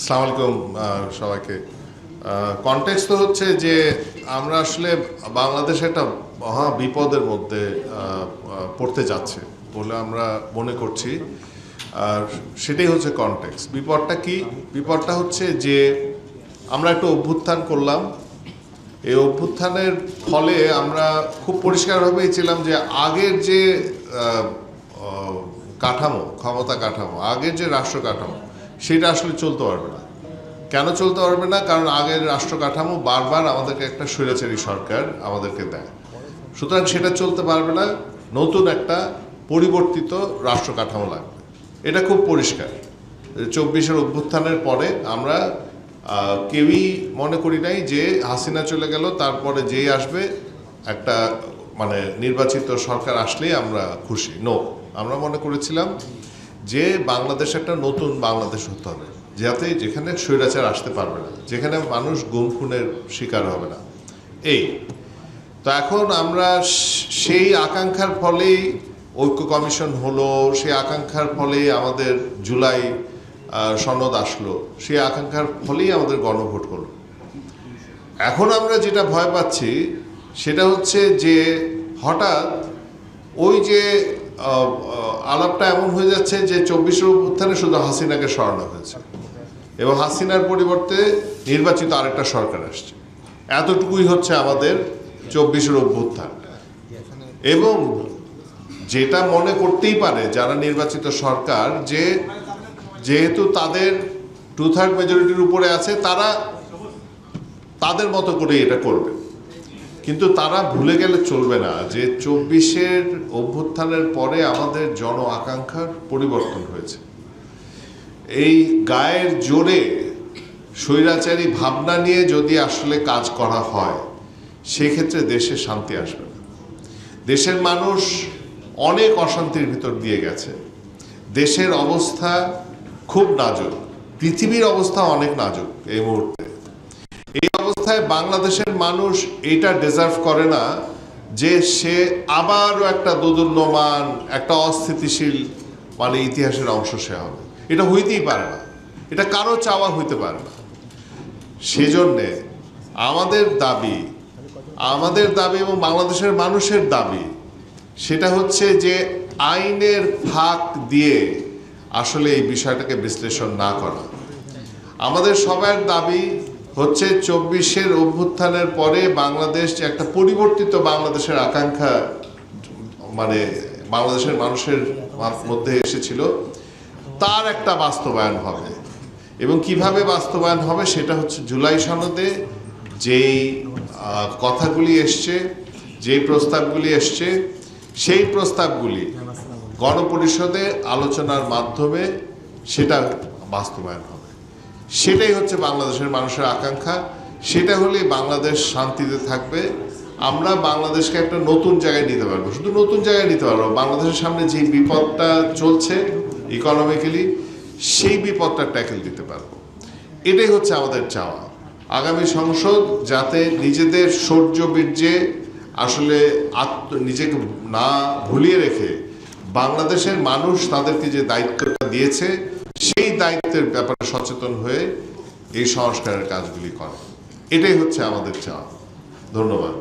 আসসালামু আলাইকুম সবাইকে। কনটেক্সট তো হচ্ছে যে আমরা আসলে বাংলাদেশ একটা মহা বিপদের মধ্যে পড়তে যাচ্ছে বলে আমরা মনে করছি। আর সেটাই হচ্ছে কনটেক্সট। বিপদটা কি? বিপদটা হচ্ছে যে আমরা একটা অভ্যুত্থান করলাম। এই অভ্যুত্থানের ফলে আমরা খুব পরিষ্কারভাবে ছিলাম যে আগের যে কাঠামো, ক্ষমতা কাঠামো, আগের যে রাষ্ট্র কাঠামো, সেটা আসলে চলতে পারবে না। কেন চলতে পারবে না? কারণ আগের রাষ্ট্র কাঠামো বারবার আমাদেরকে একটা স্বৈরাচারী সরকার আমাদেরকে দেয়। সুতরাং সেটা চলতে পারবে না। নতুন একটা পরিবর্তিত রাষ্ট্র কাঠামো লাগবে, এটা খুব পরিষ্কার। 24-এর অভ্যুত্থানের পরে আমরা কেউই মনে করি নাই যে হাসিনা চলে গেল, তারপরে যেই আসবে একটা মানে নির্বাচিত সরকার আসলেই আমরা খুশি। নো, আমরা মনে করেছিলাম যে বাংলাদেশ একটা নতুন বাংলাদেশ হতে হবে, যাতে যেখানে স্বৈরাচার আসতে পারবে না, যেখানে মানুষ গুম খুনের শিকার হবে না। এই তো এখন আমরা সেই আকাঙ্ক্ষার ফলেই ঐক্য কমিশন হলো, সেই আকাঙ্ক্ষার ফলেই আমাদের জুলাই সনদ আসলো, সেই আকাঙ্ক্ষার ফলেই আমাদের গণভোট হলো। এখন আমরা যেটা ভয় পাচ্ছি সেটা হচ্ছে যে হঠাৎ ওই যে আলাপটা এমন হয়ে যাচ্ছে যে 24-এর অভ্যুত্থানে শুধু হাসিনাকে সরানো হয়েছে এবং হাসিনার পরিবর্তে নির্বাচিত আরেকটা সরকার আসছে। এতটুকুই হচ্ছে আমাদের 24-এর অভ্যুত্থান। এবং যেটা মনে করতেই পারে যারা নির্বাচিত সরকার, যে যেহেতু তাদের 2/3 মেজরিটির উপরে আছে, তারা তাদের মতো করে এটা করবে। কিন্তু তারা ভুলে গেলে চলবে না যে 24-এর অভ্যুত্থানের পরে আমাদের জন আকাঙ্ক্ষার পরিবর্তন হয়েছে। এই গায়ের জোরে স্বৈরাচারী ভাবনা নিয়ে যদি আসলে কাজ করা হয়, সেক্ষেত্রে দেশে শান্তি আসবে না। দেশের মানুষ অনেক অশান্তির ভিতর দিয়ে গেছে। দেশের অবস্থা খুব নাজুক, পৃথিবীর অবস্থা অনেক নাজুক এই মুহূর্তে। এই অবস্থায় বাংলাদেশের মানুষ এটা ডিজার্ভ করে না যে সে আবারও একটা দোদুল্যমান, একটা অস্থিতিশীল মানে ইতিহাসের অংশ সে হবে। এটা হইতেই পারে না, এটা কারো চাওয়া হইতে পারে না। সেজন্যে আমাদের দাবি এবং বাংলাদেশের মানুষের দাবি, সেটা হচ্ছে যে আইনের ফাঁক দিয়ে আসলে এই বিষয়টাকে বিশ্লেষণ না করা। আমাদের সবার দাবি হচ্ছে 24-এর অভ্যুত্থানের পরে বাংলাদেশ যে একটা পরিবর্তিত বাংলাদেশের আকাঙ্ক্ষা মানে বাংলাদেশের মানুষের মধ্যে এসেছিল, তার একটা বাস্তবায়ন হবে। এবং কিভাবে বাস্তবায়ন হবে সেটা হচ্ছে জুলাই সনদে যেই কথাগুলি এসছে, যেই প্রস্তাবগুলি এসছে, সেই প্রস্তাবগুলি গণপরিষদে আলোচনার মাধ্যমে সেটা বাস্তবায়ন হবে। সেটাই হচ্ছে বাংলাদেশের মানুষের আকাঙ্ক্ষা। সেটা হলেই বাংলাদেশ শান্তিতে থাকবে। আমরা বাংলাদেশকে একটা নতুন জায়গায় নিতে পারবো। শুধু নতুন জায়গায় নিতে পারবো, বাংলাদেশের সামনে যে বিপদটা চলছে ইকোনমিক্যালি, সেই বিপদটা ট্যাকেল দিতে পারবো। এটাই হচ্ছে আমাদের চাওয়া। আগামী সংসদ যাতে নিজেদের শৌর্য বীর্যে আসলে নিজেকে না ভুলিয়ে রেখে বাংলাদেশের মানুষ তাদেরকে যে দায়িত্বটা দিয়েছে, সেই দায়িত্বের ব্যাপারে সচেতন হয়ে এই সংস্কারের কাজগুলি করে। এটাই হচ্ছে আমাদের চাওয়া। ধন্যবাদ।